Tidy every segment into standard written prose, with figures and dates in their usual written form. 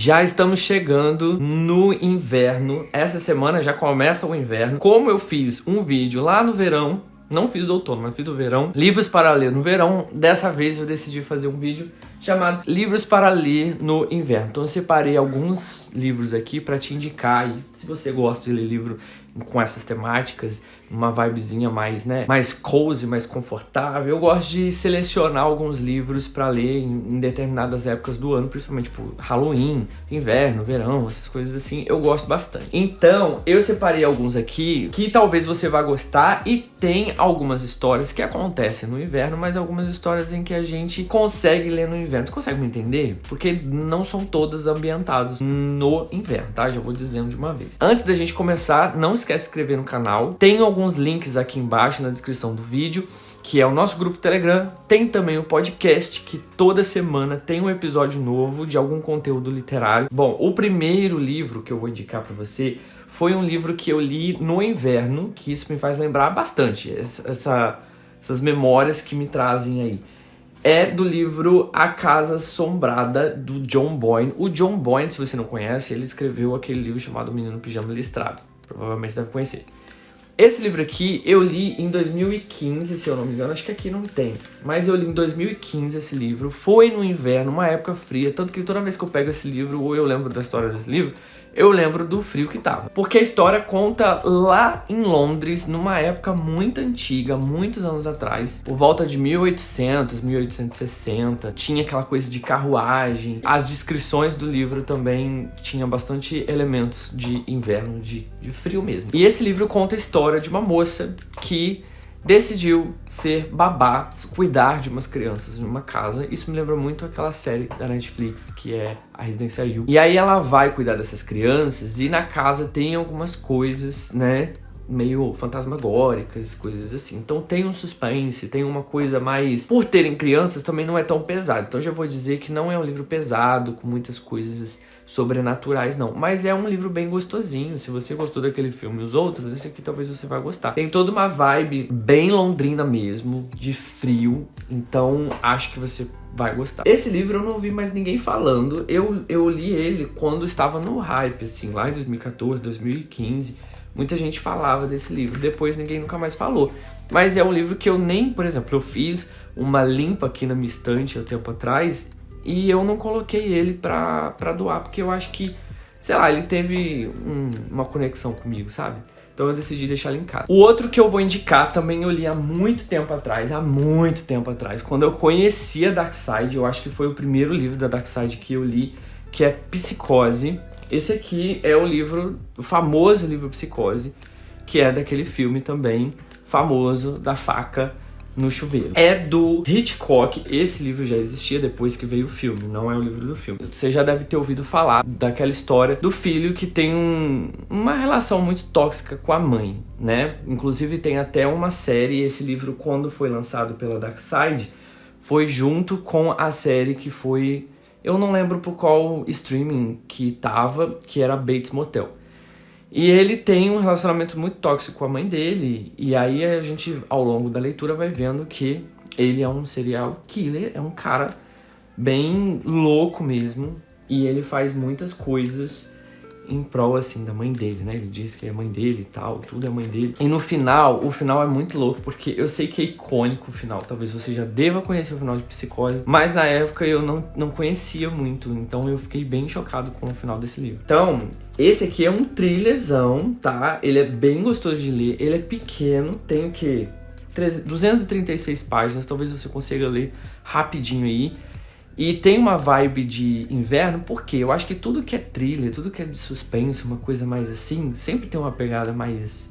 Já estamos chegando no inverno. Essa semana já começa o inverno. Como eu fiz um vídeo lá no verão, não fiz do outono, mas fiz do verão, livros para ler no verão, dessa vez eu decidi fazer um vídeo chamado Livros para Ler no Inverno. Então eu separei alguns livros aqui para te indicar, e se você gosta de ler livro com essas temáticas, uma vibezinha mais, mais cozy, mais confortável. Eu gosto de selecionar alguns livros para ler em determinadas épocas do ano, principalmente tipo Halloween, inverno, verão, essas coisas assim, eu gosto bastante. Então, eu separei alguns aqui que talvez você vá gostar, e tem algumas histórias que acontecem no inverno, mas algumas histórias em que a gente consegue ler no inverno. Você consegue me entender? Porque não são todas ambientadas no inverno, tá? Já vou dizendo de uma vez. Antes da gente começar, não esquece de se inscrever no canal. Tem alguns links aqui embaixo na descrição do vídeo, que é o nosso grupo Telegram. Tem também o podcast, que toda semana tem um episódio novo de algum conteúdo literário. Bom, o primeiro livro que eu vou indicar pra você foi um livro que eu li no inverno, que isso me faz lembrar bastante essas memórias que me trazem aí. É do livro A Casa Assombrada, do John Boyne. O John Boyne, se você não conhece, ele escreveu aquele livro chamado Menino no Pijama Listrado. Provavelmente você deve conhecer. Esse livro aqui eu li em 2015, se eu não me engano, acho que aqui não tem. Mas eu li em 2015 esse livro, foi no inverno, uma época fria, tanto que toda vez que eu pego esse livro, ou eu lembro da história desse livro, eu lembro do frio que tava. Porque a história conta lá em Londres, numa época muito antiga, muitos anos atrás, por volta de 1800, 1860, tinha aquela coisa de carruagem. As descrições do livro também tinham bastante elementos de inverno, de frio mesmo. E esse livro conta a história de uma moça que decidiu ser babá, cuidar de umas crianças em uma casa. Isso me lembra muito aquela série da Netflix, que é A Residência Rio. E aí ela vai cuidar dessas crianças, e na casa tem algumas coisas, meio fantasmagóricas, coisas assim. Então tem um suspense, tem uma coisa mais... Por terem crianças, também não é tão pesado. Então já vou dizer que não é um livro pesado, com muitas coisas sobrenaturais, não. Mas é um livro bem gostosinho. Se você gostou daquele filme e os outros, esse aqui talvez você vai gostar. Tem toda uma vibe bem londrina mesmo, de frio. Então acho que você vai gostar. Esse livro eu não ouvi mais ninguém falando. Eu li ele quando estava no hype, assim, lá em 2014, 2015. Muita gente falava desse livro. Depois ninguém nunca mais falou. Mas é um livro que eu nem, por exemplo, eu fiz uma limpa aqui na minha estante há um tempo atrás, e eu não coloquei ele pra doar, porque eu acho que, sei lá, ele teve uma conexão comigo, sabe? Então eu decidi deixar ele em casa. O outro que eu vou indicar também eu li há muito tempo atrás, quando eu conheci a Darkseid. Eu acho que foi o primeiro livro da Darkseid que eu li, que é Psicose. Esse aqui é o famoso livro Psicose, que é daquele filme também famoso da faca no chuveiro. É do Hitchcock. Esse livro já existia depois que veio o filme, não é o livro do filme. Você já deve ter ouvido falar daquela história do filho que tem uma relação muito tóxica com a mãe, Inclusive tem até uma série. Esse livro, quando foi lançado pela Darkseid, foi junto com a série que foi... Eu não lembro por qual streaming que tava, que era Bates Motel. E ele tem um relacionamento muito tóxico com a mãe dele, e aí a gente, ao longo da leitura, vai vendo que ele é um serial killer, é um cara bem louco mesmo, e ele faz muitas coisas em prol, assim, da mãe dele, Ele diz que é a mãe dele e tal, tudo é a mãe dele. E no final, o final é muito louco, porque eu sei que é icônico o final, talvez você já deva conhecer o final de Psicose, mas na época eu não conhecia muito, então eu fiquei bem chocado com o final desse livro. Então, esse aqui é um thrillerzão, tá? Ele é bem gostoso de ler, ele é pequeno, tem o quê? 236 páginas, talvez você consiga ler rapidinho aí. E tem uma vibe de inverno, porque eu acho que tudo que é thriller, tudo que é de suspense, uma coisa mais assim, sempre tem uma pegada mais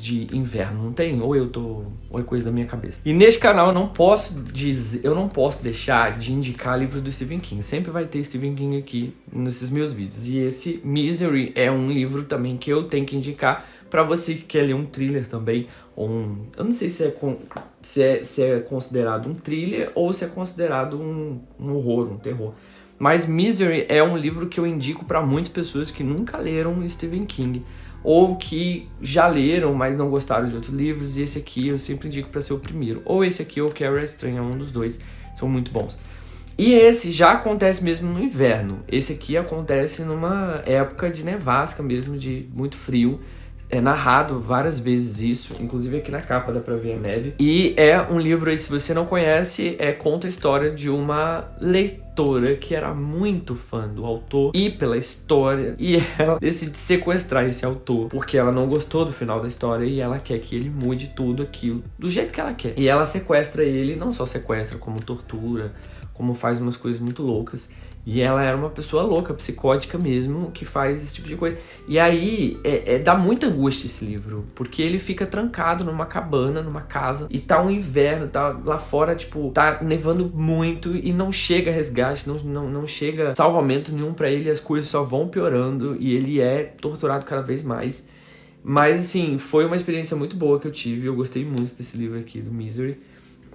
de inverno, não tem? Ou é coisa da minha cabeça. E neste canal eu não posso deixar de indicar livros do Stephen King. Sempre vai ter Stephen King aqui nesses meus vídeos. E esse Misery é um livro também que eu tenho que indicar pra você que quer ler um thriller também. Eu não sei se é considerado um thriller ou se é considerado um horror, um terror. Mas Misery é um livro que eu indico pra muitas pessoas que nunca leram Stephen King, ou que já leram, mas não gostaram de outros livros, e esse aqui eu sempre indico pra ser o primeiro. Ou esse aqui ou Carrie a Estranha, um dos dois, são muito bons. E esse já acontece mesmo no inverno. Esse aqui acontece numa época de nevasca mesmo, de muito frio. É narrado várias vezes isso, inclusive aqui na capa dá pra ver a neve. E é um livro aí, se você não conhece, conta a história de uma leitora que era muito fã do autor e pela história. E ela decide sequestrar esse autor, porque ela não gostou do final da história e ela quer que ele mude tudo aquilo do jeito que ela quer. E ela sequestra ele, não só sequestra, como tortura, como faz umas coisas muito loucas. E ela era uma pessoa louca, psicótica mesmo, que faz esse tipo de coisa. E aí, dá muita angústia esse livro, porque ele fica trancado numa cabana, numa casa, e tá um inverno, tá lá fora, tipo, tá nevando muito, e não chega resgate, não chega salvamento nenhum pra ele, as coisas só vão piorando, e ele é torturado cada vez mais. Mas, assim, foi uma experiência muito boa que eu tive, eu gostei muito desse livro aqui, do Misery.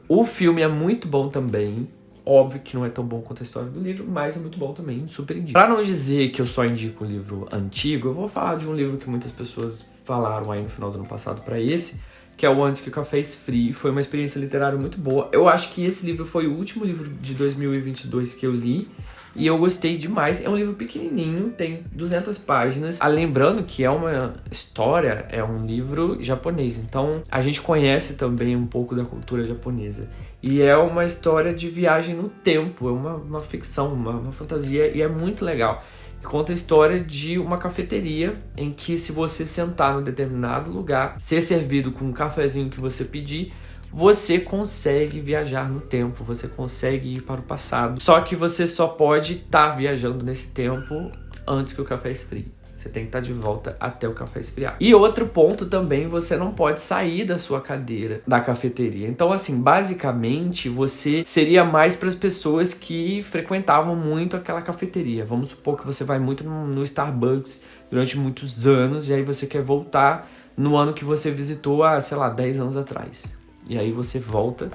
O filme é muito bom também. Óbvio que não é tão bom quanto a história do livro, mas é muito bom também, super indico. Pra não dizer que eu só indico um livro antigo, eu vou falar de um livro que muitas pessoas falaram aí no final do ano passado pra esse, que é o Antes que o Café Esfrie. Foi uma experiência literária muito boa. Eu acho que esse livro foi o último livro de 2022 que eu li, e eu gostei demais. É um livro pequenininho, tem 200 páginas. Lembrando que é uma história, é um livro japonês. Então, a gente conhece também um pouco da cultura japonesa. E é uma história de viagem no tempo. É uma ficção, uma fantasia. E é muito legal. Conta a história de uma cafeteria em que, se você sentar num determinado lugar, ser servido com um cafezinho que você pedir, você consegue viajar no tempo, você consegue ir para o passado. Só que você só pode estar viajando nesse tempo antes que o café esfrie. Você tem que estar de volta até o café esfriar. E outro ponto também, você não pode sair da sua cadeira da cafeteria. Então, assim, basicamente, você seria mais para as pessoas que frequentavam muito aquela cafeteria. Vamos supor que você vai muito no Starbucks durante muitos anos, e aí você quer voltar no ano que você visitou há, sei lá, 10 anos atrás. E aí você volta,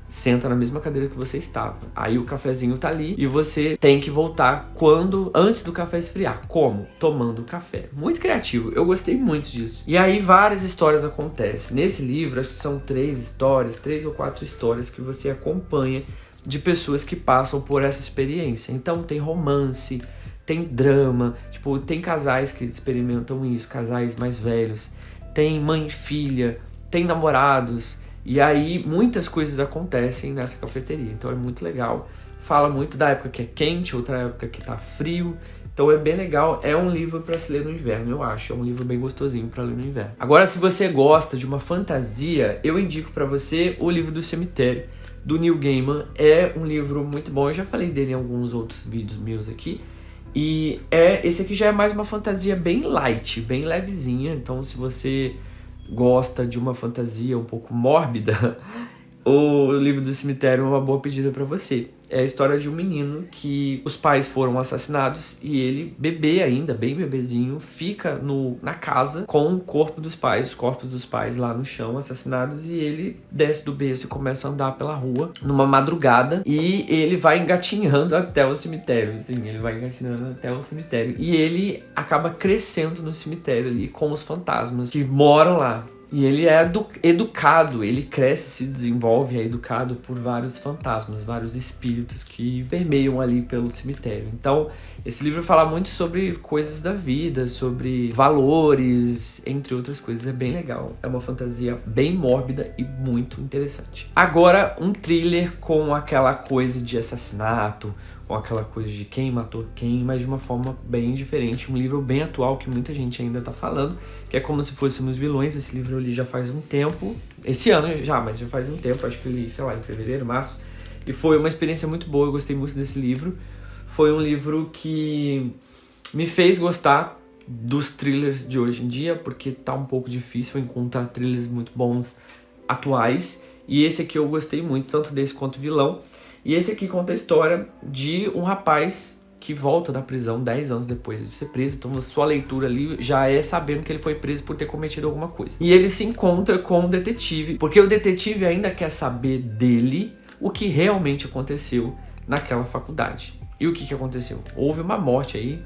senta na mesma cadeira que você estava. Aí o cafezinho tá ali e você tem que voltar antes do café esfriar. Como? Tomando café. Muito criativo, eu gostei muito disso. E aí várias histórias acontecem. Nesse livro, acho que são 3 ou 4 histórias que você acompanha de pessoas que passam por essa experiência. Então tem romance, tem drama, tipo, tem casais que experimentam isso, casais mais velhos, tem mãe e filha, tem namorados. E aí muitas coisas acontecem nessa cafeteria, então é muito legal. Fala muito da época que é quente, outra época que tá frio. Então é bem legal, é um livro para se ler no inverno, eu acho. É um livro bem gostosinho para ler no inverno. Agora, se você gosta de uma fantasia, eu indico para você o livro do Cemitério, do Neil Gaiman. É um livro muito bom, eu já falei dele em alguns outros vídeos meus aqui. E esse aqui já é mais uma fantasia bem light, bem levezinha. Então, se você gosta de uma fantasia um pouco mórbida, o livro do Cemitério é uma boa pedida para você. É a história de um menino que os pais foram assassinados e ele, bebê ainda, bem bebezinho, fica na casa com o corpo dos pais, os corpos dos pais lá no chão, assassinados, e ele desce do berço e começa a andar pela rua numa madrugada, e ele vai engatinhando até o cemitério, sim, ele vai engatinhando até o cemitério, e ele acaba crescendo no cemitério ali com os fantasmas que moram lá. E ele é educado, ele cresce, se desenvolve, é educado por vários fantasmas, vários espíritos que permeiam ali pelo cemitério. Então, esse livro fala muito sobre coisas da vida, sobre valores, entre outras coisas. É bem legal, é uma fantasia bem mórbida e muito interessante. Agora, um thriller com aquela coisa de assassinato, com aquela coisa de quem matou quem, mas de uma forma bem diferente. Um livro bem atual que muita gente ainda tá falando, que é Como Se Fôssemos Vilões. Esse livro eu li já faz um tempo, esse ano já, mas já faz um tempo, acho que eu li, sei lá, em fevereiro, março, e foi uma experiência muito boa, eu gostei muito desse livro. Foi um livro que me fez gostar dos thrillers de hoje em dia, porque tá um pouco difícil encontrar thrillers muito bons atuais, e esse aqui eu gostei muito, tanto desse quanto Vilão. E esse aqui conta a história de um rapaz que volta da prisão 10 anos depois de ser preso. Então a sua leitura ali já é sabendo que ele foi preso por ter cometido alguma coisa. E ele se encontra com um detetive, porque o detetive ainda quer saber dele o que realmente aconteceu naquela faculdade. E o que aconteceu? Houve uma morte aí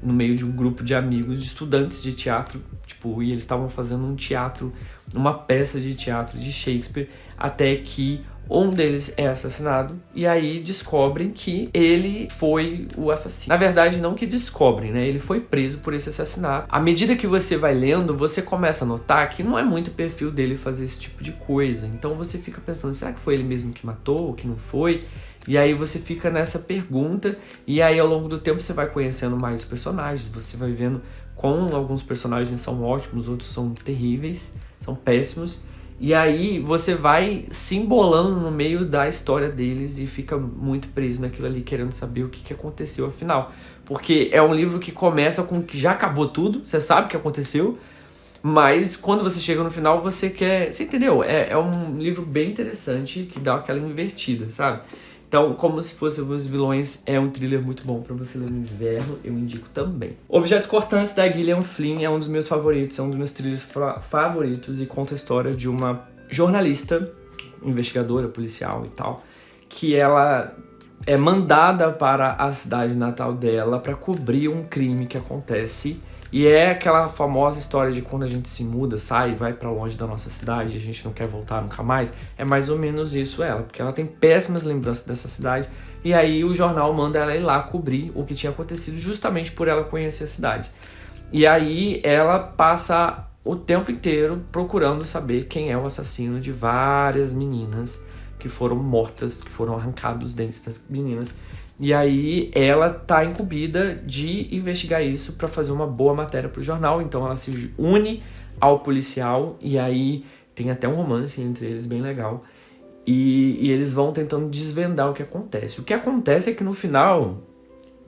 no meio de um grupo de amigos, de estudantes de teatro, tipo, e eles estavam fazendo um teatro uma peça de teatro de Shakespeare, até que um deles é assassinado, e aí descobrem que ele foi o assassino. Na verdade, não que descobrem, né? Ele foi preso por esse assassinato. À medida que você vai lendo, você começa a notar que não é muito perfil dele fazer esse tipo de coisa. Então você fica pensando, será que foi ele mesmo que matou ou que não foi? E aí você fica nessa pergunta, e aí ao longo do tempo você vai conhecendo mais os personagens, você vai vendo como alguns personagens são ótimos, outros são terríveis, são péssimos. E aí você vai se embolando no meio da história deles e fica muito preso naquilo ali, querendo saber o que aconteceu afinal. Porque é um livro que começa com que já acabou tudo, você sabe o que aconteceu, mas quando você chega no final você quer... Você entendeu? É um livro bem interessante que dá aquela invertida, sabe? Então, como se fossem os vilões, é um thriller muito bom pra você ler no inverno, eu indico também. Objetos Cortantes, da Gillian Flynn, é um dos meus favoritos, é um dos meus thrillers favoritos e conta a história de uma jornalista, investigadora, policial e tal, que ela é mandada para a cidade natal dela para cobrir um crime que acontece. E é aquela famosa história de quando a gente se muda, sai, vai pra longe da nossa cidade e a gente não quer voltar nunca mais. É mais ou menos isso ela, porque ela tem péssimas lembranças dessa cidade. E aí o jornal manda ela ir lá cobrir o que tinha acontecido justamente por ela conhecer a cidade. E aí ela passa o tempo inteiro procurando saber quem é o assassino de várias meninas que foram mortas, que foram arrancados os dentes das meninas. E aí ela tá incumbida de investigar isso para fazer uma boa matéria pro jornal. Então ela se une ao policial e aí tem até um romance entre eles bem legal. E eles vão tentando desvendar o que acontece. O que acontece é que no final,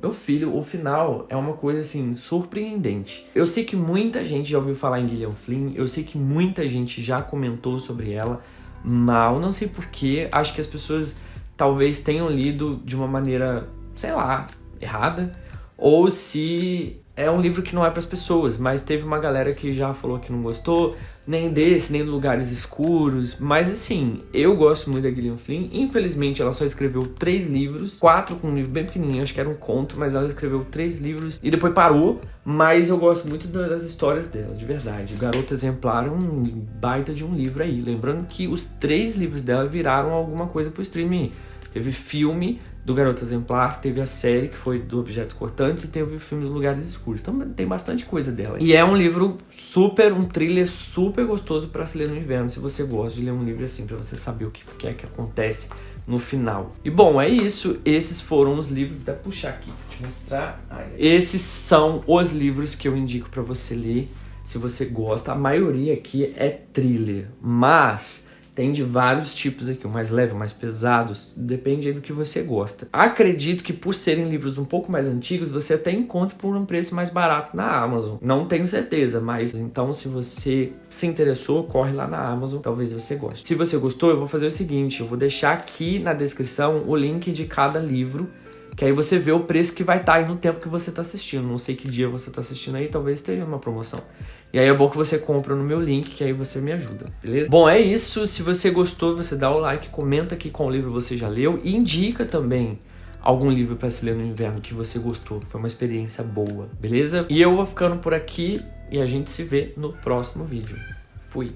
meu filho, o final é uma coisa assim surpreendente. Eu sei que muita gente já ouviu falar em Gillian Flynn, eu sei que muita gente já comentou sobre ela, mal, não sei porquê, acho que as pessoas talvez tenham lido de uma maneira, sei lá, errada, ou se é um livro que não é para as pessoas, mas teve uma galera que já falou que não gostou, nem desse, nem de Lugares Escuros, mas assim, eu gosto muito da Gillian Flynn. Infelizmente ela só escreveu 3 livros, 4 com um livro bem pequenininho, acho que era um conto, mas ela escreveu 3 livros e depois parou, mas eu gosto muito das histórias dela, de verdade. Garota Exemplar é um baita de um livro aí, lembrando que os 3 livros dela viraram alguma coisa pro streaming. Teve filme do Garota Exemplar, teve a série que foi do Objetos Cortantes e teve o filme dos Lugares Escuros. Então tem bastante coisa dela. E é um livro um thriller super gostoso para se ler no inverno, se você gosta de ler um livro assim, para você saber o que é que acontece no final. E bom, é isso. Esses foram os livros, vou até puxar aqui pra te mostrar. Esses são os livros que eu indico para você ler, se você gosta. A maioria aqui é thriller, mas tem de vários tipos aqui, o mais leve, o mais pesado, depende aí do que você gosta. Acredito que por serem livros um pouco mais antigos, você até encontra por um preço mais barato na Amazon. Não tenho certeza, mas então se você se interessou, corre lá na Amazon, talvez você goste. Se você gostou, eu vou fazer o seguinte, eu vou deixar aqui na descrição o link de cada livro, que aí você vê o preço que vai estar aí no tempo que você está assistindo. Não sei que dia você está assistindo aí, talvez esteja uma promoção. E aí é bom que você compra no meu link, que aí você me ajuda, beleza? Bom, é isso. Se você gostou, você dá o like, comenta aqui qual livro você já leu e indica também algum livro para se ler no inverno que você gostou, que foi uma experiência boa, beleza? E eu vou ficando por aqui e a gente se vê no próximo vídeo. Fui!